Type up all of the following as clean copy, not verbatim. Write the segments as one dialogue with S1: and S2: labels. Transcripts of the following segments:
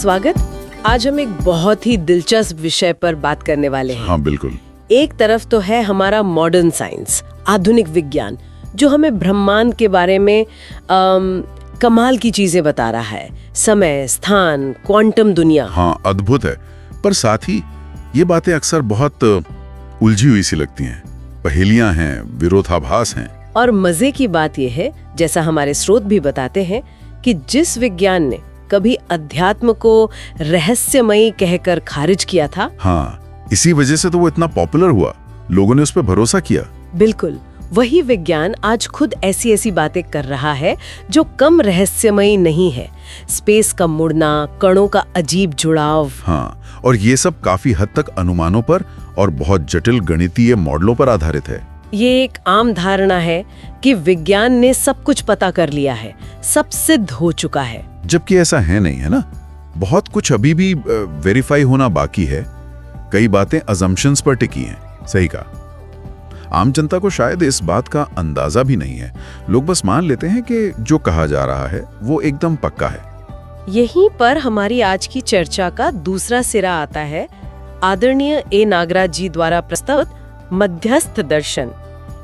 S1: स्वागत। आज हम एक बहुत ही दिलचस्प विषय पर बात करने वाले हैं।
S2: हाँ बिल्कुल।
S1: एक तरफ तो है हमारा मॉडर्न साइंस, आधुनिक विज्ञान, जो हमें ब्रह्मांड के बारे में कमाल की चीजें बता रहा है, समय, स्थान, क्वांटम दुनिया।
S2: हाँ अद्भुत है, पर साथ ही ये बातें अक्सर बहुत उलझी हुई सी लगती हैं, पहेलियां हैं, विरोधाभास हैं।
S1: और मजे की बात यह है, जैसा हमारे स्रोत भी बताते हैं, कि जिस विज्ञान ने कभी अध्यात्म को रहस्यमयी कहकर खारिज किया था,
S2: हाँ इसी वजह से तो वो इतना पॉपुलर हुआ, लोगों ने उस पर भरोसा किया।
S1: बिल्कुल वही विज्ञान आज खुद ऐसी ऐसी बातें कर रहा है जो कम रहस्यमयी नहीं है। स्पेस का मुड़ना, कणों का अजीब जुड़ाव।
S2: हाँ, और ये सब काफी हद तक अनुमानों पर और बहुत जटिल गणितीय मॉडलों पर आधारित है।
S1: ये एक आम धारणा है कि विज्ञान ने सब कुछ पता कर लिया है, सब सिद्ध हो चुका है,
S2: जबकि ऐसा है नहीं, है ना। बहुत कुछ अभी भी वेरीफाई होना बाकी है। कई बातें अजम्पशंस पर टिकी हैं। सही कहा। आम जनता को शायद इस बात का अंदाजा भी नहीं है। लोग बस मान लेते हैं कि जो कहा जा रहा है वो एकदम पक्का है।
S1: यहीं पर हमारी आज की चर्चा का दूसरा सिरा आता है। आदरणीय ए नागराज जी द्वारा प्रस्तुत मध्यस्थ दर्शन,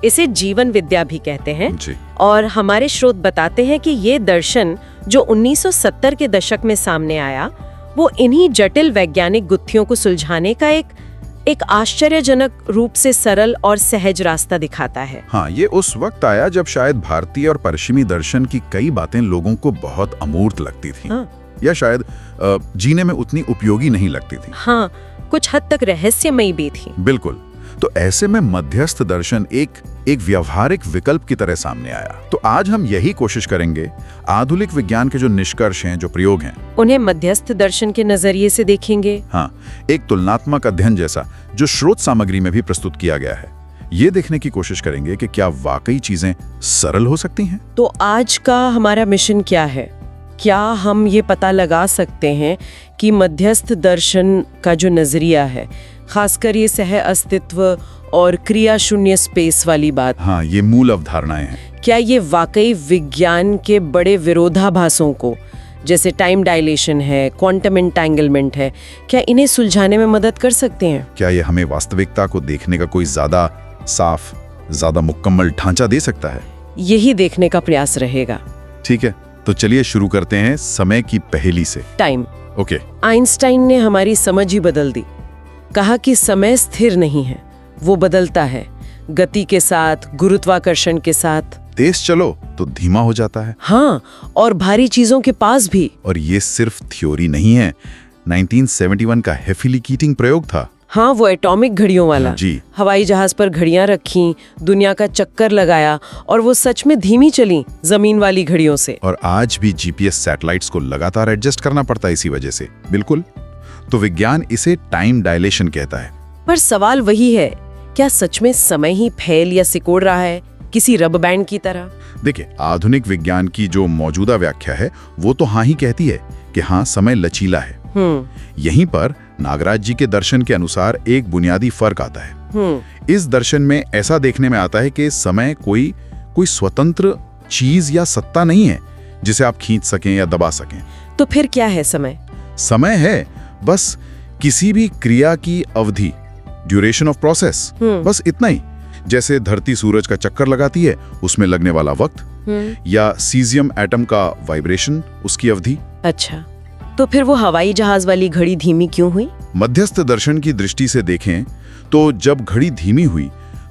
S1: इसे जीवन विद्या भी कहते हैं
S2: जी।
S1: और हमारे स्रोत बताते हैं कि ये दर्शन जो 1970 के दशक में सामने आया, वो इन्हीं जटिल वैज्ञानिक गुत्थियों को सुलझाने का एक आश्चर्यजनक रूप से सरल और सहज रास्ता दिखाता है।
S2: हाँ, ये उस वक्त आया जब शायद भारतीय और पश्चिमी दर्शन की कई बातें लोगों को बहुत अमूर्त लगती थी।
S1: हाँ।
S2: या शायद जीने में उतनी उपयोगी नहीं लगती थी।
S1: हाँ, कुछ हद तक रहस्यमयी भी थी।
S2: बिल्कुल। तो ऐसे में मध्यस्थ दर्शन एक व्यवहारिक विकल्प की तरह सामने आया। तो आज हम यही कोशिश करेंगे, आधुनिक विज्ञान के जो निष्कर्ष हैं, जो प्रयोग हैं,
S1: उन्हें मध्यस्थ दर्शन के नजरिए से देखेंगे।
S2: हाँ, एक तुलनात्मक अध्ययन जैसा जो स्रोत सामग्री में भी प्रस्तुत किया गया है। ये देखने की कोशिश करेंगे कि क्या वाकई चीजें सरल हो सकती हैं। तो
S1: आज का हमारा मिशन क्या है? क्या हम ये पता लगा सकते हैं कि मध्यस्थ दर्शन का जो नजरिया है, खासकर ये सह अस्तित्व और क्रिया शून्य स्पेस वाली बात,
S2: हाँ, ये मूल अवधारणाएं हैं,
S1: क्या ये वाकई विज्ञान के बड़े विरोधाभासों को, जैसे टाइम डायलेशन है, क्वांटम एंटेंगलमेंट है, क्या इन्हें सुलझाने में मदद कर सकते हैं?
S2: क्या ये हमें वास्तविकता को देखने का कोई ज्यादा साफ, ज्यादा मुकम्मल ढांचा दे सकता है?
S1: यही देखने का प्रयास रहेगा।
S2: ठीक है, तो चलिए शुरू करते हैं समय की पहेली से।
S1: टाइम।
S2: ओके।
S1: आइंस्टाइन ने हमारी समझ ही बदल दी। कहा कि समय स्थिर नहीं है, वो बदलता है, गति के साथ, गुरुत्वाकर्षण के साथ।
S2: तेज चलो तो धीमा हो जाता है।
S1: हाँ, और भारी चीजों के पास भी।
S2: और ये सिर्फ थ्योरी नहीं है, 1971 का हेफिली कीटिंग प्रयोग था।
S1: हाँ, वो एटॉमिक घड़ियों वाला।
S2: जी।
S1: हवाई जहाज पर घड़ियां रखी, दुनिया का चक्कर लगाया, और वो सच में धीमी चली जमीन वाली घड़ियों से।
S2: और आज भी जीपीएस सैटेलाइट्स को लगातार एडजस्ट करना पड़ता है इसी वजह से। बिल्कुल। तो विज्ञान इसे टाइम डायलेशन कहता है।
S1: पर सवाल वही है, क्या सच में समय ही फैल या सिकोड़ रहा है, किसी रबर बैंड की तरह?
S2: देखिए, आधुनिक विज्ञान की जो मौजूदा व्याख्या है वो तो हाँ ही कहती है कि हाँ, समय लचीला है। यहीं पर नागराज जी के दर्शन के अनुसार एक बुनियादी फर्क आता है। इस दर्शन में ऐसा देखने में आता है कि समय कोई स्वतंत्र चीज या सत्ता नहीं है जिसे आप खींच सकें या दबा सकें।
S1: तो फिर क्या है समय?
S2: समय है बस किसी भी क्रिया की अवधि, ड्यूरेशन ऑफ प्रोसेस, बस इतना ही। जैसे धरती सूरज का चक्कर लगाती है, उसमें लगने वाला वक्त, या सीजियम एटम का वाइब्रेशन, उसकी अवधि।
S1: अच्छा, तो फिर वो हवाई जहाज वाली घड़ी धीमी क्यों हुई?
S2: मध्यस्थ दर्शन की दृष्टि से देखें तो जब घड़ी धीमी हुई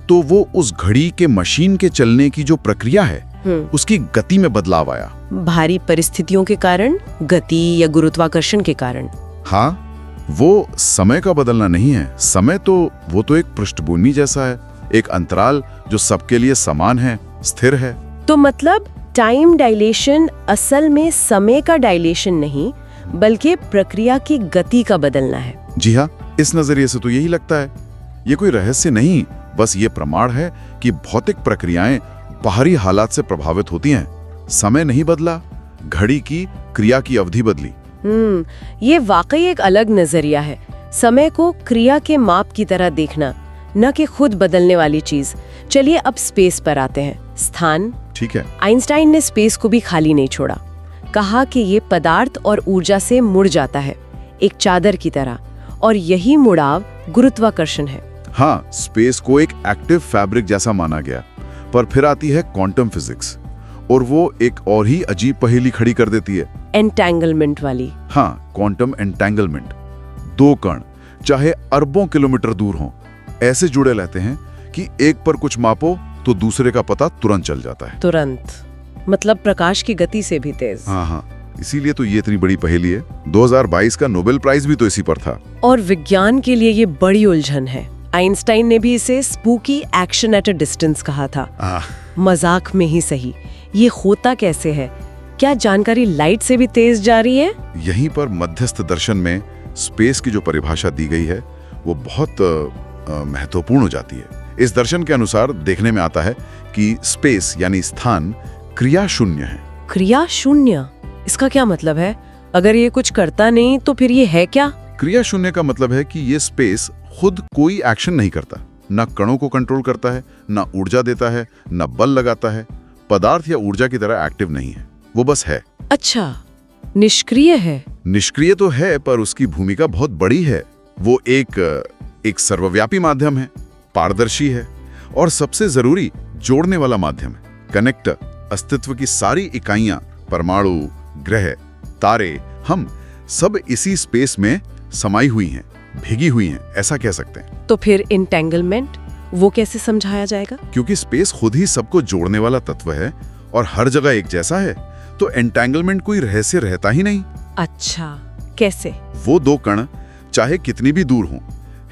S2: तो वो उस घड़ी के मशीन के चलने की जो प्रक्रिया है, उसकी गति में बदलाव आया।
S1: भारी परिस्थितियों के कारण, गति या गुरुत्वाकर्षण के कारण?
S2: हाँ, वो समय का बदलना नहीं है। समय तो वो तो एक पृष्ठभूमि जैसा है, एक अंतराल जो सबके लिए समान है, स्थिर है।
S1: तो मतलब टाइम डायलेशन असल में समय का डायलेशन नहीं, बल्कि प्रक्रिया की गति का बदलना है।
S2: जी हाँ, इस नजरिए से तो यही लगता है। ये कोई रहस्य नहीं, बस ये प्रमाण है कि भौतिक प्रक्रियाएं बाहरी हालात से प्रभावित होती हैं। समय नहीं बदला, घड़ी की क्रिया की अवधि बदली।
S1: ये वाकई एक अलग नजरिया है, समय को क्रिया के माप की तरह देखना, न कि खुद बदलने वाली चीज। चलिए अब स्पेस पर आते हैं। स्थान।
S2: ठीक है।
S1: आइंस्टाइन ने स्पेस को भी खाली नहीं छोड़ा। कहा कि ये पदार्थ और ऊर्जा से मुड़ जाता है, एक चादर की तरह, और यही मुड़ाव गुरुत्वाकर्षण है।
S2: हाँ, स्पेस को एक एक्टिव फैब्रिक जैसा माना गया, पर फिर आती है क्वांटम फिजिक्स और वो एक और ही अजीब पहेली खड़ी कर देती है,
S1: एंटेंगलमेंट वाली।
S2: हाँ, क्वांटम एंटेंगलमेंट। दो कण चाहे अरबों किलोमीटर दूर हों, ऐसे जुड़े रहते हैं कि एक पर कुछ मापो तो दूसरे का पता तुरंत चल जाता है।
S1: तुरंत मतलब प्रकाश की गति से भी तेज।
S2: हाँ, इसीलिए तो ये इतनी बड़ी पहेली है। 2022 का नोबेल प्राइज भी तो इसी पर था।
S1: और विज्ञान के लिए ये बड़ी उलझन है। आइंस्टाइन ने भी इसे spooky action at a distance कहा था। मजाक में ही सही। ये होता कैसे है? क्या जानकारी लाइट से भी तेज जा रही है?
S2: यहीं पर मध्यस्थ दर्शन में स्पेस की जो परिभाषा दी गई है वो बहुत महत्वपूर्ण हो जाती है। इस दर्शन के अनुसार देखने में आता है कि स्पेस यानी स्थान क्रिया शून्य है। क्रिया
S1: शून्य? इसका क्या मतलब है? अगर ये कुछ करता नहीं तो फिर ये है क्या?
S2: क्रिया शून्य का मतलब है कि ये स्पेस खुद कोई एक्शन नहीं करता, ना कणों को कंट्रोल करता है, ना ऊर्जा देता है, ना बल लगाता है, पदार्थ या ऊर्जा की तरह एक्टिव नहीं है, वो बस है।
S1: अच्छा, निष्क्रिय है।
S2: निष्क्रिय तो है, पर उसकी भूमिका बहुत बड़ी है। वो एक सर्वव्यापी माध्यम है, पारदर्शी है और सबसे जरूरी जोड़ने वाला माध्यम है। कनेक्टर, अस्तित्व की सारी इकाइयां, परमाणु, ग्रह, तारे, हम सब इसी स्पेस में समाई हुई हैं, भीगी हुई हैं, ऐसा कह सकते हैं।
S1: तो फिर एंटेंगलमेंट वो कैसे समझाया जाएगा?
S2: क्योंकि स्पेस खुद ही सबको जोड़ने वाला तत्व है और हर जगह एक जैसा है, तो एंटेंगलमेंट कोई रहस्य रहता ही नहीं।
S1: अच्छा, कैसे?
S2: वो दो कण चाहे कितनी भी दूर हों,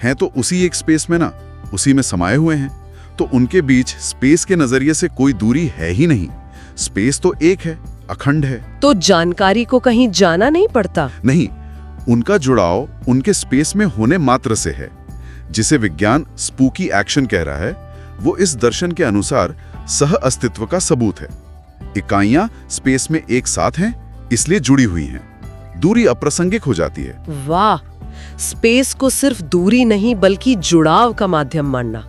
S2: हैं तो उसी एक स्पेस में ना, उसी में समाये हुए हैं, तो उनके बीच स्पेस के नजरिए से कोई दूरी है ही नहीं। स्पेस तो एक है, अखंड है।
S1: तो जानकारी को कहीं जाना नहीं पड़ता?
S2: नहीं, उनका जुड़ाव उनके स्पेस में होने मात्र से है। जिसे विज्ञान स्पूकी एक्शन कह रहा है, वो इस दर्शन के अनुसार सह अस्तित्व का सबूत है। इकाइयां स्पेस में एक साथ हैं, इसलिए जुड़ी हुई हैं। दूरी अप्रासंगिक हो जाती है।
S1: वाह, स्पेस को सिर्फ दूरी नहीं बल्कि जुड़ाव का माध्यम मानना,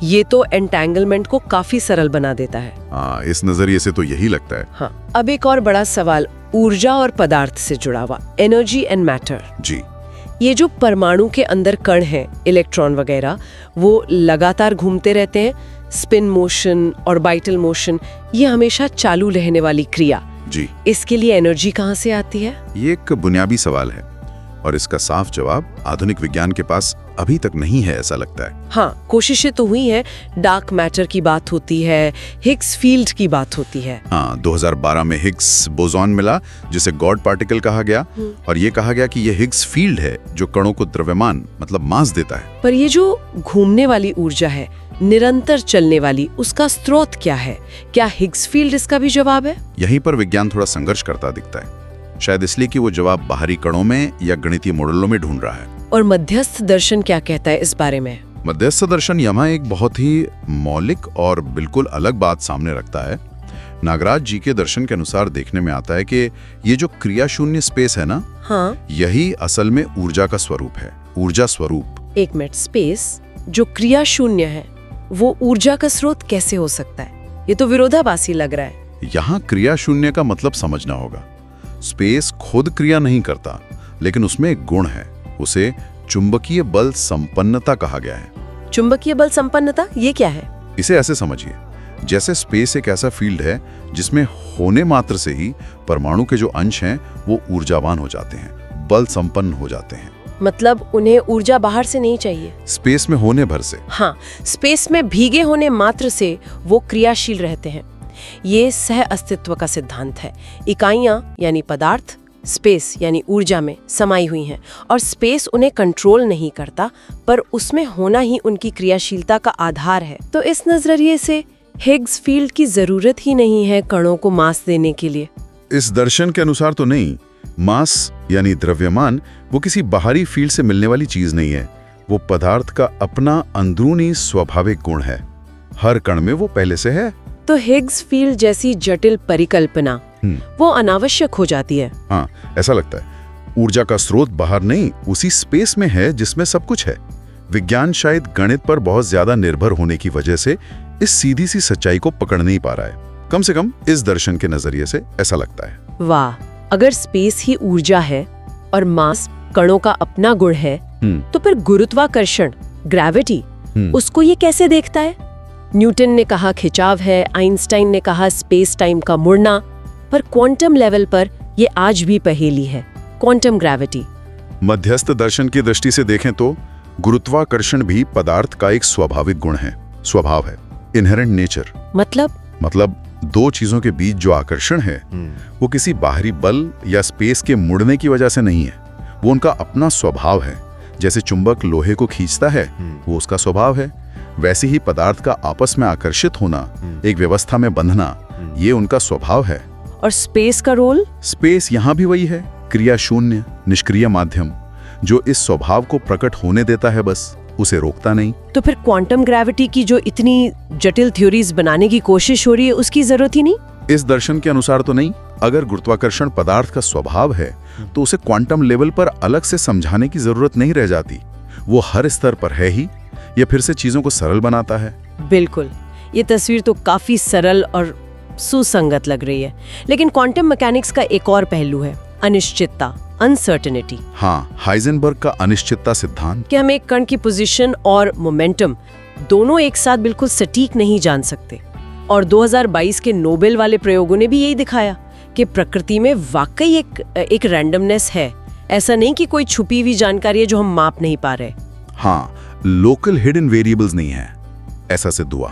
S1: ये तो एंटेंगलमेंट को काफी सरल बना देता है।
S2: इस नजरिए से तो यही लगता है।
S1: हाँ, अब एक और बड़ा सवाल ऊर्जा और पदार्थ से जुड़ा हुआ, एनर्जी एंड मैटर।
S2: जी,
S1: ये जो परमाणु के अंदर कण हैं, इलेक्ट्रॉन वगैरह, वो लगातार घूमते रहते हैं। स्पिन मोशन, ऑर्बिटल मोशन, ये हमेशा चालू रहने वाली क्रिया।
S2: जी,
S1: इसके लिए एनर्जी कहाँ से आती है?
S2: ये एक बुनियादी सवाल है और इसका साफ जवाब आधुनिक विज्ञान के पास अभी तक नहीं है, ऐसा लगता है।
S1: हाँ, कोशिशें तो हुई हैं। डार्क मैटर की बात होती है, हिग्स फील्ड की बात होती है।
S2: हाँ, 2012 में हिग्स बोसॉन मिला, जिसे गॉड पार्टिकल कहा गया, और ये कहा गया कि ये हिग्स फील्ड है जो कणों को द्रव्यमान मतलब मास देता है।
S1: पर ये जो घूमने वाली ऊर्जा है, निरंतर चलने वाली, उसका स्रोत क्या है? क्या हिग्स फील्ड इसका भी जवाब है?
S2: यहीं पर विज्ञान थोड़ा संघर्ष करता दिखता है, शायद इसलिए कि वो जवाब बाहरी कणों में या गणितीय मॉडलों में ढूंढ रहा है।
S1: और मध्यस्थ दर्शन क्या कहता है इस बारे में?
S2: मध्यस्थ दर्शन यहाँ एक बहुत ही मौलिक और बिल्कुल अलग बात सामने रखता है। नागराज जी के दर्शन के अनुसार देखने में आता है कि ये जो क्रिया शून्य स्पेस है ना,
S1: हाँ,
S2: यही असल में ऊर्जा का स्वरूप है, ऊर्जा स्वरूप।
S1: एक मिनट, स्पेस जो क्रिया शून्य है वो ऊर्जा का स्रोत कैसे हो सकता है? ये तो विरोधाभासी लग रहा है।
S2: यहाँ क्रिया शून्य का मतलब समझना होगा। स्पेस खुद क्रिया नहीं करता, लेकिन उसमें एक गुण है, उसे चुंबकीय बल संपन्नता कहा गया है।
S1: चुंबकीय बल संपन्नता, ये क्या है?
S2: इसे ऐसे समझिए, जैसे स्पेस एक ऐसा फील्ड है जिसमें होने मात्र से ही परमाणु के जो अंश हैं वो ऊर्जावान हो जाते हैं, बल संपन्न हो जाते हैं।
S1: मतलब उन्हें ऊर्जा बाहर से नहीं चाहिए,
S2: स्पेस में होने भर से।
S1: हाँ, स्पेस में भीगे होने मात्र से वो क्रियाशील रहते हैं। ये सह अस्तित्व का सिद्धांत है। इकाइयां यानी पदार्थ स्पेस यानी ऊर्जा में समाई हुई हैं और स्पेस उन्हें कंट्रोल नहीं करता, पर उसमें होना ही उनकी क्रियाशीलता का आधार है। तो इस नजरिए से हिग्स फील्ड की जरूरत ही नहीं है कणों को मास देने के लिए।
S2: इस दर्शन के अनुसार तो नहीं। मास यानी द्रव्यमान वो किसी बाहरी फील्ड से मिलने वाली चीज नहीं है, वो पदार्थ का अपना अंदरूनी स्वाभाविक गुण है। हर कण में वो पहले से है।
S1: तो हिग्स फील्ड जैसी जटिल परिकल्पना वो अनावश्यक हो जाती है।
S2: हाँ, ऐसा लगता है। ऊर्जा का स्रोत बाहर नहीं, उसी स्पेस में है जिसमें सब कुछ है। विज्ञान शायद गणित पर बहुत ज्यादा निर्भर होने की वजह से इस सीधी सी सच्चाई को पकड़ नहीं पा रहा है। कम से कम इस दर्शन के नजरिए से ऐसा लगता है।
S1: वाह, अगर स्पेस ही ऊर्जा है और मास कणों का अपना गुण है, तो फिर गुरुत्वाकर्षण, ग्रेविटी, उसको ये कैसे देखता है? न्यूटन ने कहा खिंचाव है, आइंस्टाइन ने कहा स्पेस टाइम का मुड़ना, पर क्वांटम लेवल पर ये आज भी पहेली है, क्वांटम ग्रेविटी।
S2: मध्यस्थ दर्शन की दृष्टि से देखें तो गुरुत्वाकर्षण भी पदार्थ का एक स्वाभाविक गुण है, स्वभाव है, इनहेरेंट नेचर। मतलब दो चीजों के बीच जो आकर्षण है वो किसी बाहरी बल या स्पेस के मुड़ने की वजह से नहीं है, वो उनका अपना स्वभाव है। जैसे चुंबक लोहे को खींचता है, वो उसका स्वभाव है, वैसे ही पदार्थ का आपस में आकर्षित होना, एक व्यवस्था में बंधना, ये उनका स्वभाव है।
S1: और स्पेस का रोल?
S2: स्पेस यहाँ भी वही है, क्रिया शून्य, निष्क्रिय माध्यम, जो इस स्वभाव को प्रकट होने देता है, बस उसे रोकता नहीं।
S1: तो फिर क्वांटम ग्रेविटी की जो इतनी जटिल थ्योरीज बनाने की कोशिश हो रही है, उसकी जरूरत ही नहीं?
S2: इस दर्शन के अनुसार तो नहीं। अगर गुरुत्वाकर्षण पदार्थ का स्वभाव है तो उसे क्वांटम लेवल पर अलग से समझाने की जरूरत नहीं रह जाती, वो हर स्तर पर है ही। यह फिर से चीजों को सरल बनाता है।
S1: बिल्कुल, ये तस्वीर तो काफी सरल और सुसंगत लग रही है। लेकिन क्वांटम मैकेनिक्स का एक और पहलू है, अनिश्चितता, अनसर्टेनिटी।
S2: हाँ, हाइजेनबर्ग का अनिश्चितता सिद्धांत,
S1: कि हम एक कण की पोजीशन और मोमेंटम दोनों एक साथ बिल्कुल सटीक नहीं जान सकते। और 2022 के नोबेल वाले प्रयोगों ने भी यही दिखाया कि प्रकृति में वाकई एक रैंडमनेस है। ऐसा नहीं कि कोई छुपी हुई जानकारी है जो हम माप नहीं पा रहे।
S2: हाँ, लोकल हिडन वेरिएबल्स नहीं है, ऐसा सिद्ध हुआ।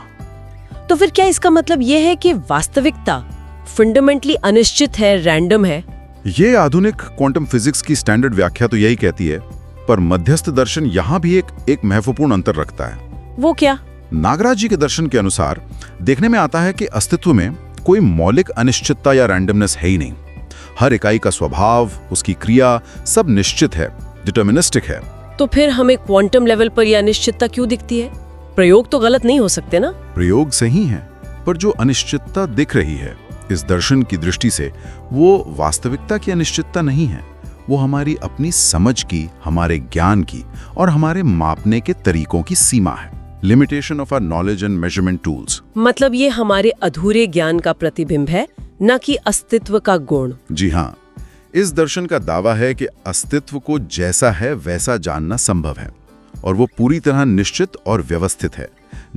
S1: तो फिर क्या इसका मतलब यह है कि वास्तविकता फंडामेंटली अनिश्चित है, रैंडम है?
S2: ये आधुनिक क्वांटम फिजिक्स की स्टैंडर्ड व्याख्या तो यही कहती है, पर मध्यस्थ दर्शन यहाँ भी एक महत्वपूर्ण अंतर रखता है।
S1: वो क्या?
S2: नागराज जी के दर्शन के अनुसार देखने में आता है कि अस्तित्व में कोई मौलिक अनिश्चितता या रैंडमनेस है ही नहीं। हर इकाई का स्वभाव, उसकी क्रिया, सब निश्चित है, डिटर्मिनिस्टिक है।
S1: तो फिर हमें क्वांटम लेवल पर यह अनिश्चितता क्यों दिखती है? प्रयोग तो गलत नहीं हो सकते ना?
S2: प्रयोग सही है, पर जो अनिश्चितता दिख रही है इस दर्शन की दृष्टि से, वो वास्तविकता की अनिश्चितता नहीं है, वो हमारी अपनी समझ की, हमारे ज्ञान की और हमारे मापने के तरीकों की सीमा है। Limitation of our knowledge and measurement tools.
S1: मतलब ये हमारे अधूरे ज्ञान का प्रतिबिंब है, न कि अस्तित्व का गुण।
S2: जी हाँ, इस दर्शन का दावा है कि अस्तित्व को जैसा है वैसा जानना संभव है और वो पूरी तरह निश्चित और व्यवस्थित है।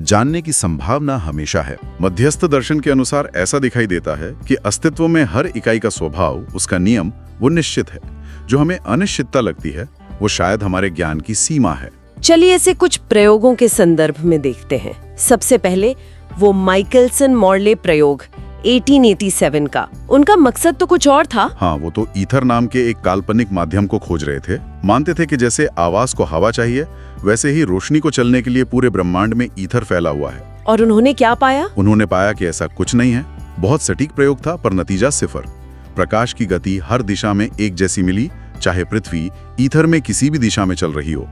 S2: जानने की संभावना हमेशा है। मध्यस्थ दर्शन के अनुसार ऐसा दिखाई देता है कि अस्तित्व में हर इकाई का स्वभाव, उसका नियम, वो निश्चित है। जो हमें अनिश्चितता लगती है वो शायद हमारे ज्ञान की सीमा है।
S1: चलिए इसे कुछ प्रयोगों के संदर्भ में देखते हैं। सबसे पहले वो माइकलसन मॉर्ले प्रयोग 1887 का। उनका मकसद तो कुछ और था।
S2: हाँ, वो तो ईथर नाम के एक काल्पनिक माध्यम को खोज रहे थे। मानते थे कि जैसे आवाज को हवा चाहिए, वैसे ही रोशनी को चलने के लिए पूरे ब्रह्मांड में ईथर फैला हुआ है।
S1: और उन्होंने क्या पाया?
S2: उन्होंने पाया कि ऐसा कुछ नहीं है। बहुत सटीक प्रयोग था, पर नतीजा 0। प्रकाश की गति हर दिशा में एक जैसी मिली, चाहे पृथ्वी ईथर में किसी भी दिशा में चल रही हो।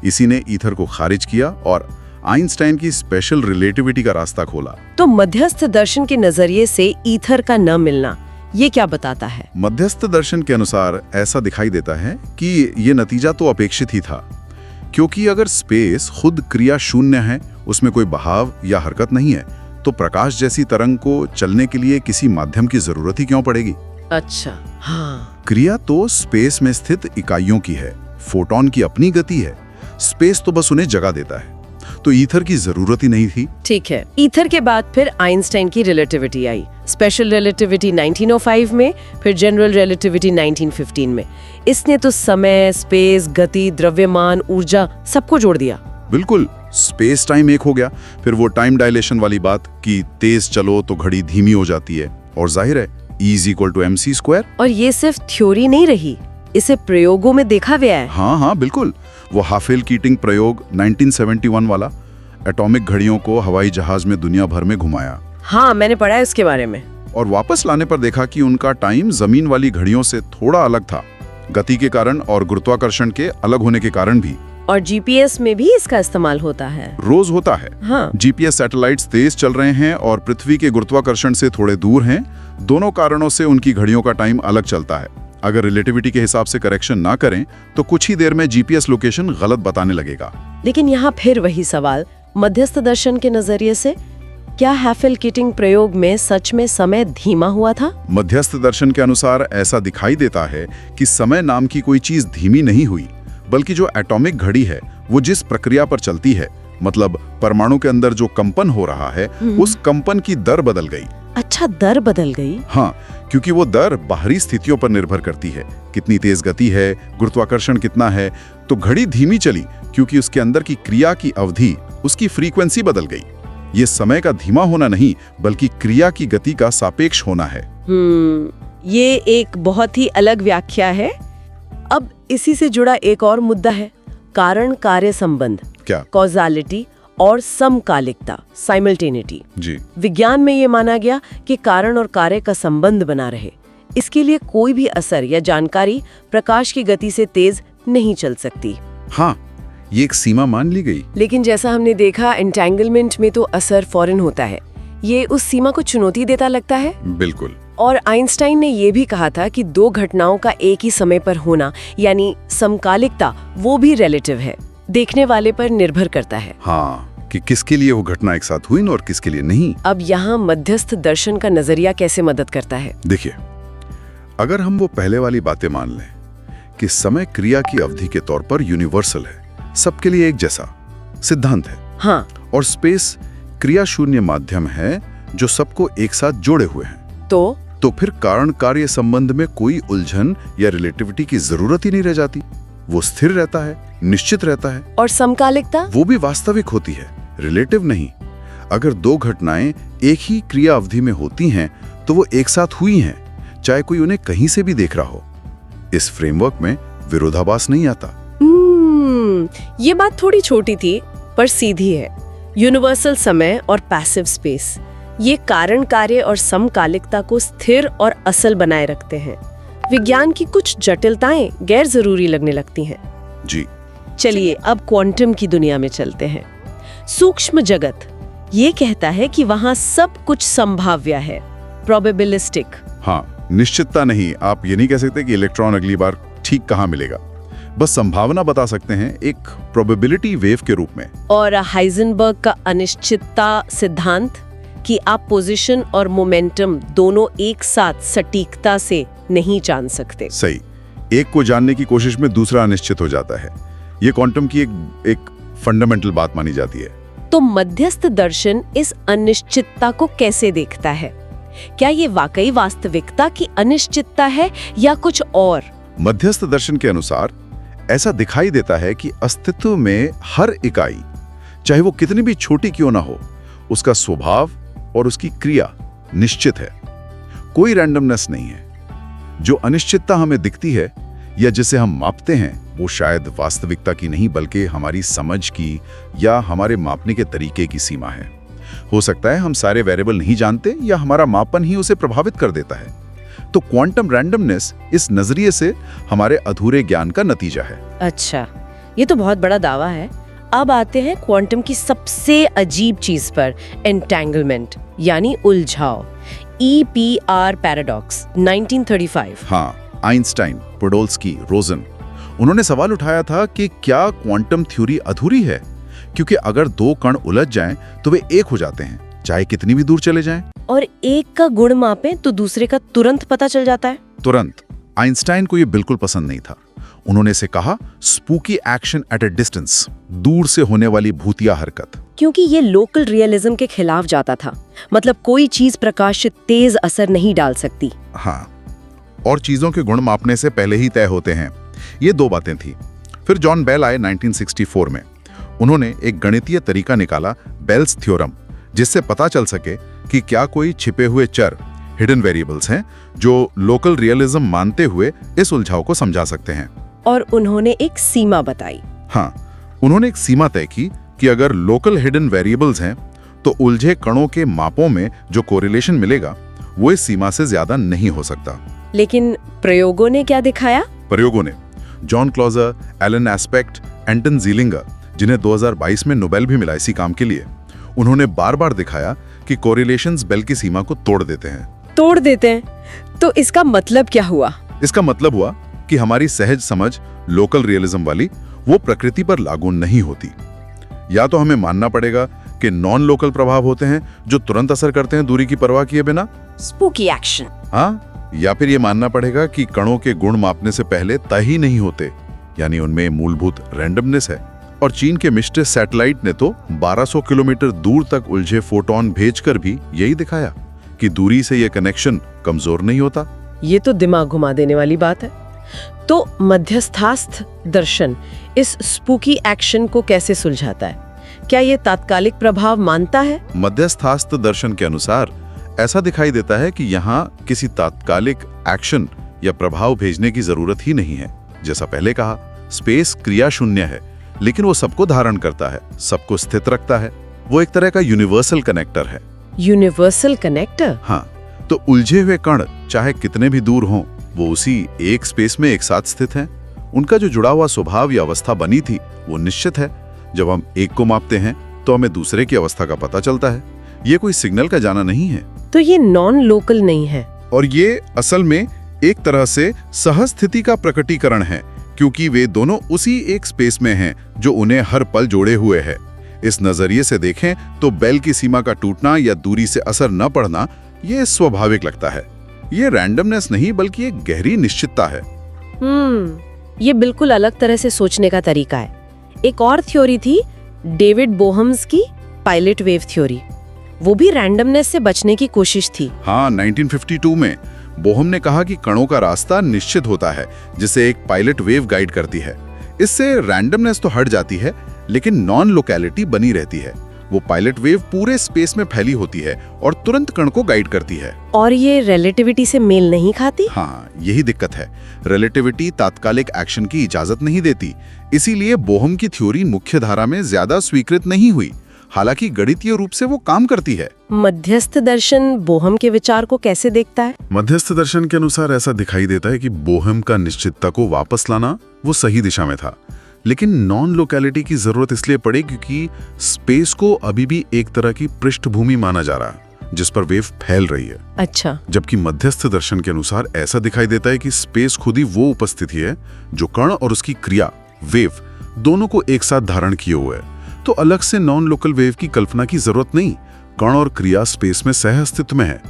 S2: इसी ने ईथर को खारिज किया और आइंस्टाइन की स्पेशल रिलेटिविटी का रास्ता खोला।
S1: तो मध्यस्थ दर्शन के नजरिए से ईथर का न मिलना ये क्या बताता है?
S2: मध्यस्थ दर्शन के अनुसार ऐसा दिखाई देता है कि ये नतीजा तो अपेक्षित ही था, क्योंकि अगर स्पेस खुद क्रिया शून्य है, उसमें कोई बहाव या हरकत नहीं है, तो प्रकाश जैसी तरंग को चलने के लिए किसी माध्यम की जरूरत ही क्यों पड़ेगी?
S1: अच्छा, हाँ।
S2: क्रिया तो स्पेस में स्थित इकाइयों की है, फोटॉन की अपनी गति है, स्पेस तो बस उन्हें जगह देता है, तो ईथर की जरूरत ही नहीं थी।
S1: ठीक है। ईथर के बाद फिर आइंस्टाइन की रिलेटिविटी आई, स्पेशल रिलेटिविटी 1905 में, फिर जनरल रिलेटिविटी 1915 में। इसने तो समय, स्पेस, गति, द्रव्यमान, ऊर्जा सबको जोड़ दिया।
S2: बिल्कुल, स्पेस टाइम एक हो गया। फिर वो टाइम डायलेशन वाली बात कि तेज चलो तो घड़ी धीमी हो जाती है, और जाहिर है E=mc²।
S1: और ये सिर्फ थ्योरी नहीं रही, इसे प्रयोगों में देखा गया है।
S2: हाँ, बिल्कुल। वो हाफेल कीटिंग प्रयोग 1971 वाला, एटॉमिक घड़ियों को हवाई जहाज में दुनिया भर में घुमाया।
S1: हाँ, मैंने पढ़ा है इसके बारे में।
S2: और वापस लाने पर देखा कि उनका टाइम जमीन वाली घड़ियों से थोड़ा अलग था, गति के कारण और गुरुत्वाकर्षण के अलग होने के कारण भी।
S1: और जीपीएस में भी इसका इस्तेमाल होता है।
S2: रोज होता है।
S1: हाँ।
S2: जीपीएस सैटेलाइट्स तेज चल रहे हैं और पृथ्वी के गुरुत्वाकर्षण से थोड़े दूर हैं। दोनों कारणों से उनकी घड़ियों का टाइम अलग चलता है। अगर रिलेटिविटी के हिसाब से करेक्शन ना करें तो कुछ ही देर में जीपीएस लोकेशन गलत बताने लगेगा।
S1: लेकिन यहाँ फिर वही सवाल, मध्यस्थ दर्शन के नजरिए से क्या हैफेल-किटिंग प्रयोग में सच में समय धीमा हुआ था?
S2: मध्यस्थ दर्शन के अनुसार ऐसा दिखाई देता है कि समय नाम की कोई चीज धीमी नहीं हुई, बल्कि जो एटॉमिक घड़ी है वो जिस प्रक्रिया पर चलती है, मतलब परमाणु के अंदर जो कंपन हो रहा है, उस कंपन की दर बदल गई।
S1: अच्छा, दर बदल गई?
S2: हाँ, क्योंकि वो दर बाहरी स्थितियों पर निर्भर करती है, कितनी तेज गति है, गुरुत्वाकर्षण कितना है। तो घड़ी धीमी चली क्योंकि उसके अंदर की क्रिया की अवधि, उसकी फ्रीक्वेंसी बदल गई। ये समय का धीमा होना नहीं, बल्कि क्रिया की गति का सापेक्ष होना है।
S1: ये एक बहुत ही अलग व्याख्या है। अब इसी से जुड़ा एक और मुद्दा है, कारण कार्य संबंध।
S2: क्या?
S1: कॉजालिटी और समकालिकता, साइमल्टेनिटी।
S2: जी।
S1: विज्ञान में ये माना गया कि कारण और कार्य का संबंध बना रहे। इसके लिए कोई भी असर या जानकारी प्रकाश की गति से तेज नहीं चल सकती।
S2: हाँ, ये एक सीमा मान ली गई।
S1: लेकिन जैसा हमने देखा, एंटेंगलमेंट में तो असर फौरन होता है। ये उस सीमा को चुनौती देता लगता है।
S2: बिल्कुल।
S1: और आइंस्टाइन ने ये भी कहा था कि दो घटनाओं का एक ही समय पर होना, यानी समकालिकता, वो भी रिलेटिव है, देखने वाले पर निर्भर करता है।
S2: हाँ, कि किसके लिए वो घटना एक साथ हुई और किसके लिए नहीं।
S1: अब यहाँ मध्यस्थ दर्शन का नजरिया कैसे मदद करता है?
S2: देखिए, अगर हम वो पहले वाली बातें मान लें कि समय क्रिया की अवधि के तौर पर यूनिवर्सल है, सबके लिए एक जैसा सिद्धांत है।
S1: हाँ।
S2: और स्पेस क्रिया शून्य माध्यम है जो सबको एक साथ जोड़े हुए हैं।
S1: तो
S2: फिर कारण कार्य संबंध में कोई उलझन या रिलेटिविटी की जरूरत ही नहीं रह जाती। वो स्थिर रहता है, निश्चित रहता है।
S1: और समकालिकता?
S2: वो भी वास्तविक होती है, रिलेटिव नहीं। अगर दो घटनाएं एक ही क्रिया अवधि में होती हैं तो वो एक साथ हुई हैं, चाहे कोई उन्हें कहीं से भी देख रहा हो। इस फ्रेमवर्क में विरोधाभास नहीं आता।
S1: ये बात थोड़ी छोटी थी पर सीधी है। यूनिवर्सल समय और पैसिव स्पेस, ये कारण कार्य और समकालिकता को स्थिर और असल बनाए रखते हैं। विज्ञान की कुछ जटिलताएं गैर जरूरी लगने लगती हैं।
S2: जी।
S1: चलिए अब क्वांटम की दुनिया में चलते हैं। सूक्ष्म जगत ये कहता है कि वहां सब कुछ संभाव्य है, प्रोबेबिलिस्टिक।
S2: हाँ, निश्चितता नहीं। आप ये नहीं कह सकते कि इलेक्ट्रॉन अगली बार ठीक कहाँ मिलेगा, बस संभावना बता सकते हैं एक प्रोबेबिलिटी वेव के रूप में।
S1: और हाइजेनबर्ग का अनिश्चितता सिद्धांत कि आप पोजीशन और मोमेंटम दोनों एक साथ सटीकता से नहीं जान सकते।
S2: सही, एक को जानने की कोशिश में दूसरा अनिश्चित हो जाता है। ये क्वांटम की एक फंडामेंटल बात मानी जाती है।
S1: तो मध्यस्थ दर्शन इस अनिश्चितता को कैसे देखता है? क्या ये वाकई वास्तविकता की अनिश्चितता है या कुछ और?
S2: मध्यस्थ दर्शन के अनुसार ऐसा दिखाई देता है कि अस्तित्व में हर इकाई, चाहे वो कितनी भी छोटी क्यों ना हो, उसका स्वभाव और उसकी क्रिया निश्चित है। कोई रैंडमनेस नहीं है। जो अनिश्चितता हमें दिखती है या जिसे हम मापते हैं, वो शायद वास्तविकता की नहीं बल्कि हमारी समझ की या हमारे मापने के तरीके की सीमा है। हो सकता है हम सारे वेरिएबल नहीं जानते या हमारा मापन ही उसे प्रभावित कर देता है। तो क्वांटम रैंडमनेस इस नजरिए से हमारे अधूरे ज्ञान का नतीजा है।
S1: अच्छा, ये तो बहुत बड़ा दावा है। अब आते हैं क्वांटम की सबसे अजीब चीज पर, एंटेंगलमेंट यानी उलझाव। EPR paradox 1935।
S2: हाँ, आइंस्टाइन, पोडोल्स्की, रोजन, उन्होंने सवाल उठाया था कि क्या क्वांटम थ्योरी अधूरी है, क्योंकि अगर दो कण उलझ जाएं तो वे एक हो जाते हैं, चाहे कितनी भी दूर चले जाएं।
S1: और एक का गुण मापें तो दूसरे का तुरंत पता चल जाता है।
S2: तुरंत। आइंस्टाइन को यह बिल्कुल पसंद नहीं था। उन्होंने इसे कहा spooky action at a distance, दूर से होने वाली भूतिया हरकत।
S1: क्योंकि ये लोकल रियलिज्म के खिलाफ जाता था। मतलब कोई चीज प्रकाश से तेज असर नहीं डाल सकती।
S2: हाँ, और चीजों के गुण मापने से पहले ही तय होते हैं। ये दो बातें थी। फिर जॉन बेल आए 1964 में। उन्होंने एक गणितीय तरीका निकाला, बेल्स थ्योरम, जिससे पता चल सके कि क्या कोई छिपे हुए चर, हिडन वेरिएबल्स हैं जो लोकल रियलिज्म मानते हुए इस उलझाव को समझा सकते हैं।
S1: और उन्होंने एक सीमा बताई।
S2: हाँ, उन्होंने एक सीमा तय की कि अगर लोकल हिडन वेरिएबल्स हैं तो उलझे कणों के मापों में जो कोरिलेशन मिलेगा वो इस सीमा से ज्यादा नहीं हो सकता।
S1: लेकिन प्रयोगों ने क्या दिखाया?
S2: प्रयोगों ने जॉन क्लॉजर, एलन एस्पेक्ट, एंटन ज़ीलिंगर, जिन्हें 2022 में नोबेल भी मिला इसी काम के लिए, उन्होंने बार बार दिखाया कि कोरिलेशंस बेल की सीमा को तोड़ देते हैं।
S1: तोड़ देते हैं? तो इसका मतलब क्या हुआ?
S2: इसका मतलब हुआ कि हमारी सहज समझ लोकल रियलिज्म वाली वो प्रकृति पर लागू नहीं होती। या तो हमें मानना पड़ेगा कि नॉन लोकल प्रभाव होते हैं जो तुरंत असर करते हैं दूरी की परवाह किए बिना?
S1: Spooky action.
S2: हाँ, या फिर ये मानना पड़ेगा कि कणों के गुण मापने से पहले तय ही नहीं होते, यानी उनमें मूलभूत रैंडमनेस है। और चीन के मिस्टर सैटेलाइट ने तो 1200 किलोमीटर दूर तक उलझे फोटोन भेजकर भी यही दिखाया कि दूरी से ये कनेक्शन कमजोर नहीं होता।
S1: ये तो दिमाग घुमा देने वाली बात है। तो मध्यस्थास्थ दर्शन इस स्पूकी एक्शन को कैसे सुलझाता है? क्या ये तात्कालिक प्रभाव मानता है?
S2: मध्यस्थास्थ दर्शन के अनुसार ऐसा दिखाई देता है कि यहाँ किसी तात्कालिक एक्शन या प्रभाव भेजने की जरूरत ही नहीं है। जैसा पहले कहा, स्पेस क्रिया शून्य है, लेकिन वो सबको धारण करता है, सबको स्थित रखता है। वो एक तरह का यूनिवर्सल कनेक्टर है।
S1: Universal connector?
S2: हाँ, तो उलझे हुए कण चाहे कितने भी दूर हों, वो उसी एक स्पेस में एक साथ स्थित हैं। उनका जो जुड़ा हुआ स्वभाव या अवस्था बनी थी वो निश्चित है। जब हम एक को मापते हैं तो हमें दूसरे की अवस्था का पता चलता है। ये कोई सिग्नल का जाना नहीं है।
S1: तो ये नॉन लोकल नहीं है,
S2: और ये असल में एक तरह से सहस्थिति का प्रकटीकरण है, क्योंकि वे दोनों उसी एक स्पेस में हैं जो उन्हें हर पल जोड़े हुए है। इस नजरिए से देखें तो बेल की सीमा का टूटना या दूरी से असर न पड़ना ये स्वाभाविक लगता है। ये रैंडमनेस नहीं बल्कि एक गहरी निश्चितता है।
S1: ये बिल्कुल अलग तरह से सोचने का तरीका है। एक और थ्योरी थी डेविड बोहम्स की, पायलट वेव थ्योरी। वो भी रैंडमनेस से बचने की कोशिश थी।
S2: हाँ, 1952 में बोहम ने कहा कि कणों का रास्ता निश्चित होता है, जिसे एक पायलट वेव गाइड करती है। इससे रैंडमनेस तो हट जाती है, लेकिन नॉन लोकैलिटी बनी रहती है। वो पायलट वेव पूरे स्पेस में फैली होती है और तुरंत कण को गाइड करती है।
S1: और ये रिलेटिविटी से मेल नहीं खाती?
S2: हाँ, यही दिक्कत है। रिलेटिविटी तात्कालिक एक्शन की इजाजत नहीं देती, इसीलिए बोहम की थ्योरी मुख्य धारा में ज्यादा स्वीकृत नहीं हुई। हालांकि गणितीय रूप से वो काम करती है।
S1: मध्यस्थ दर्शन बोहम के विचार को कैसे देखता है?
S2: मध्यस्थ दर्शन के अनुसार ऐसा दिखाई देता है कि बोहम का निश्चितता को वापस लाना वो सही दिशा में था, लेकिन नॉन लोकैलिटी की जरूरत इसलिए पड़ी क्योंकि स्पेस को अभी भी एक तरह की पृष्ठभूमि माना जा रहा है जिस पर वेव फैल रही है।
S1: अच्छा।
S2: जबकि मध्यस्थ दर्शन के अनुसार ऐसा दिखाई देता है कि स्पेस खुद ही वो उपस्थिति है जो कण और उसकी क्रिया वेव दोनों को एक साथ धारण किए हुए है। तो अलग से नॉन लोकल वेव की कल्पना की जरूरत नहीं। कण और क्रिया स्पेस में सह अस्तित्व में है।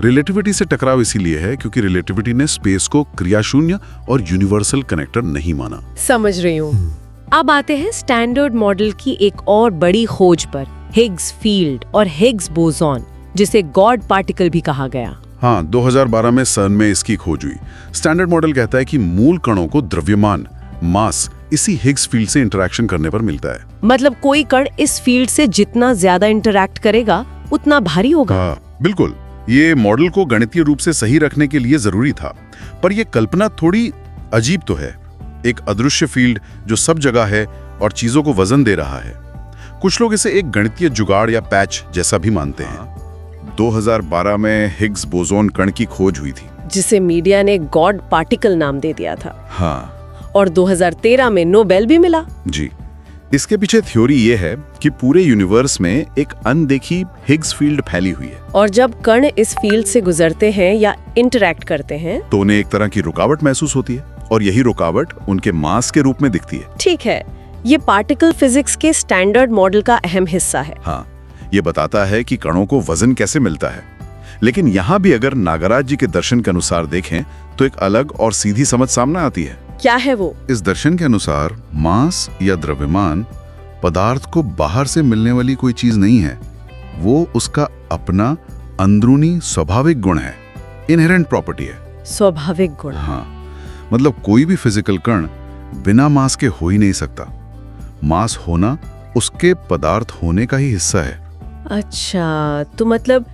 S2: रिलेटिविटी से टकराव इसीलिए है क्योंकि रिलेटिविटी ने स्पेस को क्रिया शून्य और यूनिवर्सल कनेक्टर नहीं माना।
S1: समझ रही हूँ। अब आते हैं स्टैंडर्ड मॉडल की एक और बड़ी खोज पर, हिग्स फील्ड और हिग्स बोसॉन, जिसे गॉड पार्टिकल भी कहा गया।
S2: हाँ, 2012 में सर्न में इसकी खोज हुई। स्टैंडर्ड मॉडल कहता है कि मूल कणों को द्रव्यमान मास इसी हिग्स फील्ड से इंटरेक्शन करने पर मिलता है।
S1: मतलब कोई कण इस फील्ड से जितना ज्यादा इंटरैक्ट करेगा उतना भारी होगा।
S2: हाँ, बिल्कुल। ये मॉडल को गणितीय रूप से सही रखने के लिए जरूरी था, पर यह कल्पना थोड़ी अजीब तो है। एक अदृश्य फील्ड जो सब जगह है और चीजों को वजन दे रहा है। कुछ लोग इसे एक गणितीय जुगाड़ या पैच जैसा भी मानते हैं। 2012 में हिग्स बोसॉन कण की खोज हुई थी,
S1: जिसे मीडिया ने गॉड पार्टिकल नाम दे दिया था।
S2: हाँ,
S1: और 2013 में नोबेल भी मिला।
S2: जी। इसके पीछे थ्योरी ये है कि पूरे यूनिवर्स में एक अनदेखी हिग्स फील्ड फैली हुई है,
S1: और जब कण इस फील्ड से गुजरते हैं या इंटरैक्ट करते हैं
S2: तो उन्हें एक तरह की रुकावट महसूस होती है, और यही रुकावट उनके मास के रूप में दिखती है।
S1: ठीक है, ये पार्टिकल फिजिक्स के स्टैंडर्ड मॉडल का अहम हिस्सा है।
S2: हाँ, ये बताता है कि कणों को वजन कैसे मिलता है। लेकिन यहाँ भी अगर नागराज जी के दर्शन के अनुसार देखें तो एक अलग और सीधी समझ सामने आती है।
S1: क्या है वो?
S2: इस दर्शन के अनुसार मास या द्रव्यमान पदार्थ को बाहर से मिलने वाली कोई चीज नहीं है, वो उसका अपना अंदरूनी स्वाभाविक गुण है, इनहेरेंट प्रॉपर्टी है।
S1: स्वाभाविक गुण?
S2: हाँ, मतलब कोई भी फिजिकल कण बिना मास के हो ही नहीं सकता। मास होना उसके पदार्थ होने का ही हिस्सा है।
S1: अच्छा, तो मतलब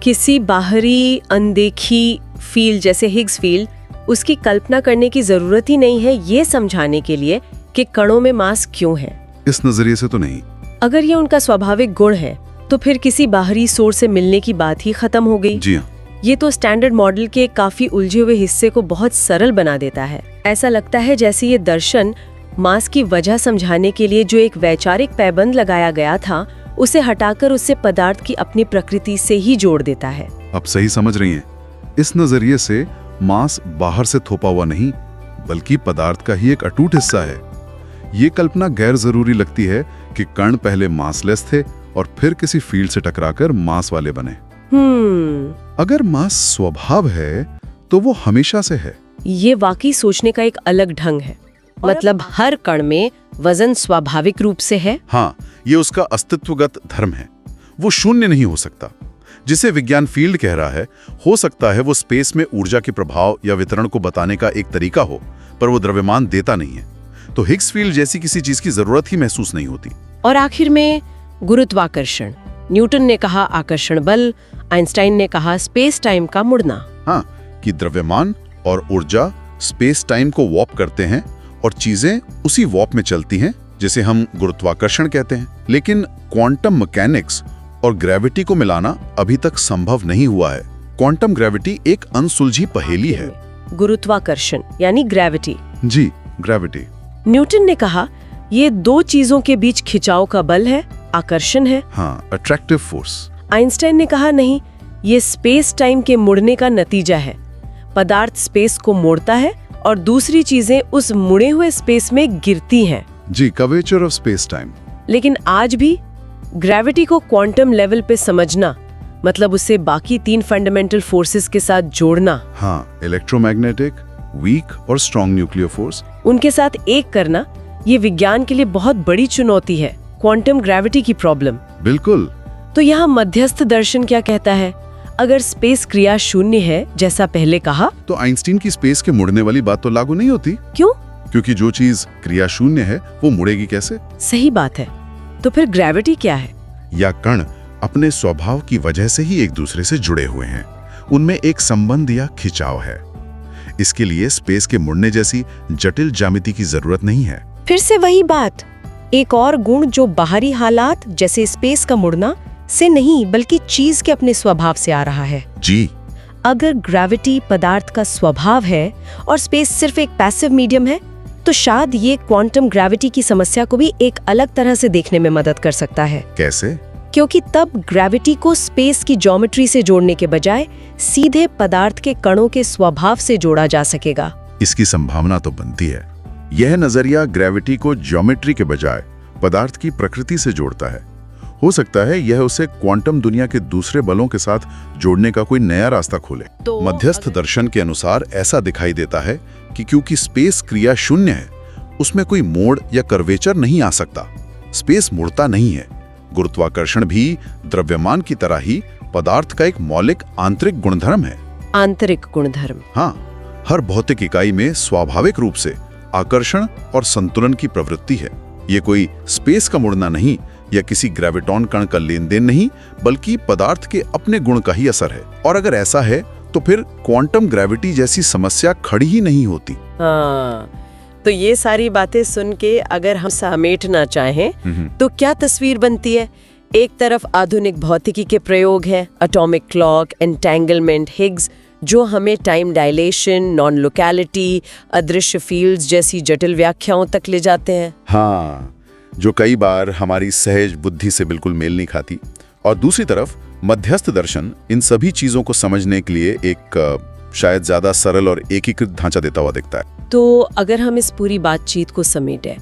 S1: किसी बाहरी अनदेखी फील्ड जैसे हिग्स फील्ड, उसकी कल्पना करने की जरूरत ही नहीं है ये समझाने के लिए कि कणों में मास क्यों है।
S2: इस नजरिए से तो नहीं।
S1: अगर ये उनका स्वाभाविक गुण है तो फिर किसी बाहरी सोर्स से मिलने की बात ही खत्म हो गई।
S2: जी हाँ।
S1: ये तो स्टैंडर्ड मॉडल के काफी उलझे हुए हिस्से को बहुत सरल बना देता है। ऐसा लगता है जैसे ये दर्शन मास की वजह समझाने के लिए जो एक वैचारिक पैबंद लगाया गया था, उसे हटाकर उससे पदार्थ की अपनी प्रकृति से ही जोड़ देता है।
S2: अब सही समझ रही हैं। इस नजरिए से मास बाहर से थोपा हुआ नहीं, बल्कि पदार्थ का ही एक अटूट हिस्सा है। ये कल्पना गैर जरूरी लगती है कि कण पहले मासलेस थे और फिर किसी फील्ड से टकराकर मास वाले बने। अगर मास स्वभाव है तो वो हमेशा से है।
S1: ये वाकई सोचने का एक अलग ढंग है। मतलब हर कण में वजन स्वाभाविक रूप से है।
S2: हाँ, ये उसका अस्तित्वगत धर्म है। वो शून्य नहीं हो सकता। जिसे विज्ञान फील्ड कह रहा है, हो सकता है वो स्पेस में ऊर्जा के प्रभाव या वितरण को बताने का एक तरीका हो, पर वो द्रव्यमान देता नहीं है। तो हिग्स फील्ड जैसी किसी चीज की जरूरत ही महसूस नहीं होती।
S1: और आखिर में गुरुत्वाकर्षण। न्यूटन ने कहा आकर्षण बल, आइंस्टाइन ने कहा स्पेस टाइम का मुड़ना।
S2: हाँ, कि द्रव्यमान और ऊर्जा स्पेस टाइम को वॉर्प करते हैं और चीजें उसी वॉर्प में चलती हैं, जिसे हम गुरुत्वाकर्षण कहते हैं। लेकिन क्वांटम मैकेनिक्स और ग्रेविटी को मिलाना अभी तक संभव नहीं हुआ है। क्वांटम ग्रेविटी एक अनसुलझी पहेली है।
S1: गुरुत्वाकर्षण यानी ग्रेविटी।
S2: जी, ग्रेविटी।
S1: न्यूटन ने कहा ये दो चीजों के बीच खिंचाव का बल है, आकर्षण है।
S2: हाँ, अट्रैक्टिव फोर्स।
S1: आइंस्टाइन ने कहा नहीं, ये स्पेस टाइम के मुड़ने का नतीजा है। पदार्थ स्पेस को मोड़ता है और दूसरी चीजें उस मुड़े हुए स्पेस में गिरती हैं।
S2: जी, कर्वेचर ऑफ स्पेस टाइम।
S1: लेकिन आज भी ग्रेविटी को क्वांटम लेवल पे समझना मतलब उसे बाकी 3 फंडामेंटल फोर्सेस के साथ जोड़ना।
S2: हाँ, इलेक्ट्रोमैग्नेटिक, वीक और स्ट्रॉन्ग न्यूक्लियर फोर्स,
S1: उनके साथ एक करना, ये विज्ञान के लिए बहुत बड़ी चुनौती है। क्वांटम ग्रेविटी की प्रॉब्लम।
S2: बिल्कुल।
S1: तो यहाँ मध्यस्थ दर्शन क्या कहता है? अगर स्पेस क्रिया शून्य है जैसा पहले कहा,
S2: तो आइंस्टीन की स्पेस के मुड़ने वाली बात तो लागू नहीं होती।
S1: क्यों?
S2: क्योंकि जो चीज क्रिया शून्य है वो मुड़ेगी कैसे?
S1: सही बात है। तो फिर ग्रेविटी क्या है?
S2: या कण अपने स्वभाव की वजह से ही एक दूसरे से जुड़े हुए हैं। उनमें एक संबंध या खिंचाव है। इसके लिए स्पेस के मुड़ने जैसी जटिल ज्यामिति की जरूरत नहीं है।
S1: फिर से वही बात, एक और गुण जो बाहरी हालात जैसे स्पेस का मुड़ना से नहीं बल्कि चीज के अपने स्वभाव से आ रहा है।
S2: जी,
S1: अगर ग्रेविटी पदार्थ का स्वभाव है और स्पेस सिर्फ एक पैसिव मीडियम है, तो शायद ये क्वांटम ग्रेविटी की समस्या को भी एक अलग तरह से देखने में मदद कर सकता है।
S2: कैसे?
S1: क्योंकि तब ग्रेविटी को स्पेस की ज्योमेट्री से जोड़ने के बजाय सीधे पदार्थ के कणों के स्वभाव से जोड़ा जा सकेगा।
S2: इसकी संभावना तो बनती है। यह नजरिया ग्रेविटी को ज्योमेट्री के बजाय पदार्थ की प्रकृति से जोड़ता है। हो सकता है यह उसे क्वांटम दुनिया के दूसरे बलों के साथ जोड़ने का कोई नया रास्ता खोले।
S1: तो
S2: मध्यस्थ दर्शन के अनुसार ऐसा दिखाई देता है कि क्योंकि स्पेस क्रिया शून्य है, उसमें कोई मोड़ या कर्वेचर नहीं आ सकता। स्पेस मुड़ता नहीं है। गुरुत्वाकर्षण भी द्रव्यमान की तरह ही पदार्थ का एक मौलिक आंतरिक गुणधर्म है।
S1: आंतरिक गुणधर्म।
S2: हाँ, हर भौतिक इकाई में स्वाभाविक रूप से आकर्षण और संतुलन की प्रवृत्ति है। ये कोई स्पेस का मुड़ना नहीं या किसी ग्रेविटॉन कण का लेन देन नहीं, बल्कि पदार्थ के अपने गुण का ही असर है। और अगर ऐसा है तो फिर क्वांटम ग्रेविटी जैसी समस्या खड़ी ही नहीं होती।
S1: हाँ, तो ये सारी बातें सुन के अगर हम समेटना चाहें तो क्या तस्वीर बनती है? एक तरफ आधुनिक भौतिकी के प्रयोग हैं, एटॉमिक क्लॉक, एंटेंगलमेंट, हिग्स, जो हमें टाइम डायलेशन, नॉन लोकैलिटी, अदृश्य फील्ड्स जैसी जटिल व्याख्याओं तक ले जाते हैं।
S2: हाँ, जो कई बार हमारी सहज बुद्धि से बिल्कुल मेल नहीं खाती। और दूसरी तरफ मध्यस्थ दर्शन इन सभी चीजों को समझने के लिए एक शायद ज्यादा सरल और एकीकृत ढांचा देता हुआ दिखता है।
S1: तो अगर हम इस पूरी बातचीत को समेटें,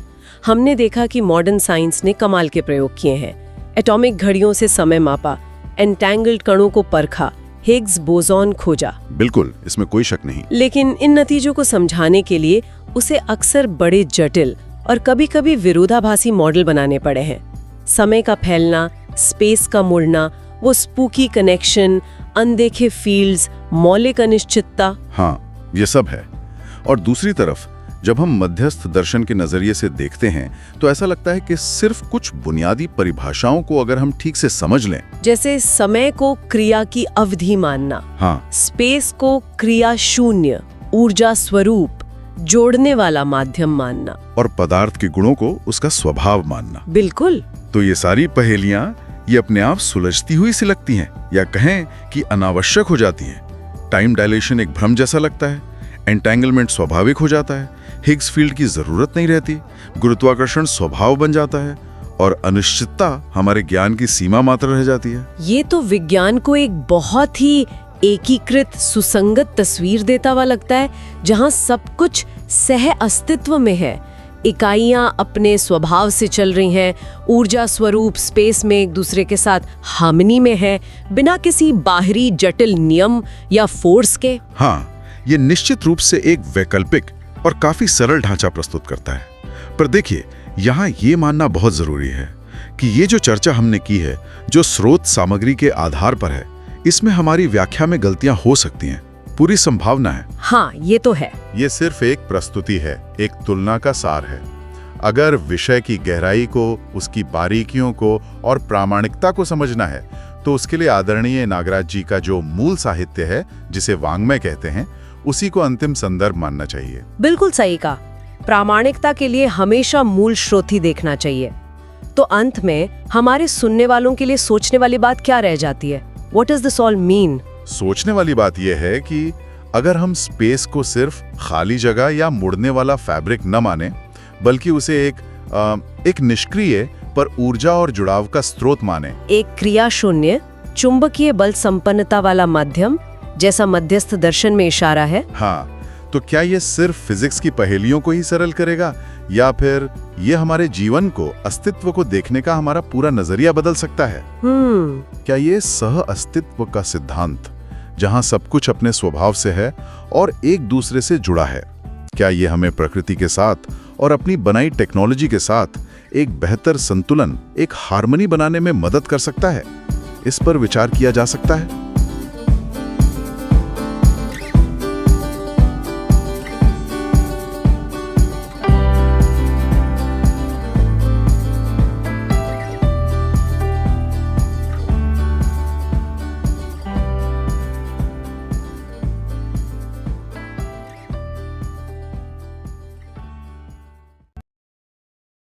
S1: हमने देखा कि मॉडर्न साइंस ने कमाल के प्रयोग किए हैं। एटॉमिक घड़ियों से समय मापा, एंटेंगल्ड कणों को परखा, हिग्स बोसॉन खोजा।
S2: बिल्कुल, इसमें कोई शक नहीं।
S1: लेकिन इन नतीजों को समझाने के लिए उसे अक्सर बड़े जटिल और कभी-कभी विरोधाभासी मॉडल बनाने पड़े हैं। समय का फैलना, स्पेस का मुड़ना, वो स्पूकी कनेक्शन, अनदेखे फील्ड्स, मौलिक अनिश्चितता।
S2: हाँ, ये सब है। और दूसरी तरफ जब हम मध्यस्थ दर्शन के नजरिए से देखते हैं तो ऐसा लगता है कि सिर्फ कुछ बुनियादी परिभाषाओं को अगर हम ठीक से समझ लें,
S1: जैसे समय को क्रिया की अवधि मानना,
S2: हाँ,
S1: स्पेस को क्रिया शून्य, ऊर्जा स्वरूप, जोड़ने वाला माध्यम मानना,
S2: और पदार्थ के गुणों को उसका स्वभाव मानना,
S1: बिल्कुल,
S2: तो ये सारी पहेलियां ये अपने आप सुलझती हुई सी लगती हैं, या कहें कि अनावश्यक हो जाती हैं। टाइम डायलेशन एक भ्रम जैसा लगता है, एंटेंगलमेंट स्वाभाविक हो जाता है, हिग्स फील्ड की जरूरत नहीं रहती, गुरुत्वाकर्षण स्वभाव बन जाता है, और अनिश्चितता हमारे ज्ञान की सीमा मात्र रह जाती है।
S1: ये तो विज्ञान को एक बहुत ही एकीकृत सुसंगत तस्वीर देता हुआ लगता है, जहां सब कुछ सह अस्तित्व में है। इकाइयां अपने स्वभाव से चल रही हैं, ऊर्जा स्वरूप स्पेस में एक दूसरे के साथ हार्मनी में है, बिना किसी बाहरी जटिल नियम या फोर्स के।
S2: हाँ, ये निश्चित रूप से एक वैकल्पिक और काफी सरल ढांचा प्रस्तुत करता है। पर देखिए, यहाँ ये मानना बहुत जरूरी है कि ये जो चर्चा हमने की है, जो स्रोत सामग्री के आधार पर है, इसमें हमारी व्याख्या में गलतियां हो सकती हैं, पूरी संभावना है।
S1: हाँ, ये तो है।
S2: ये सिर्फ एक प्रस्तुति है, एक तुलना का सार है। अगर विषय की गहराई को, उसकी बारीकियों को और प्रामाणिकता को समझना है, तो उसके लिए आदरणीय नागराज जी का जो मूल साहित्य है, जिसे वाङ्मय कहते हैं, उसी को अंतिम संदर्भ मानना चाहिए।
S1: बिल्कुल सही कहा। प्रामाणिकता के लिए हमेशा मूल स्रोत ही देखना चाहिए। तो अंत में हमारे सुनने वालों के लिए सोचने वाली बात क्या रह जाती है? What does this all mean?
S2: सोचने वाली बात यह है कि अगर हम स्पेस को सिर्फ खाली जगह या मुड़ने वाला फैब्रिक न माने, बल्कि उसे एक निष्क्रिय पर ऊर्जा और जुड़ाव का स्रोत माने,
S1: एक क्रिया शून्य चुंबकीय बल संपन्नता वाला माध्यम जैसा मध्यस्थ दर्शन में इशारा है।
S2: हाँ, तो क्या ये सिर्फ फिजिक्स की पहेलियों को ही सरल करेगा, या फिर ये हमारे जीवन को, अस्तित्व को देखने का हमारा पूरा नजरिया बदल सकता है? क्या ये सह अस्तित्व का सिद्धांत, जहां सब कुछ अपने स्वभाव से है और एक दूसरे से जुड़ा है, क्या ये हमें प्रकृति के साथ और अपनी बनाई टेक्नोलॉजी के साथ एक बेहतर संतुलन, एक हार्मनी बनाने में मदद कर सकता है? इस पर विचार किया जा सकता है।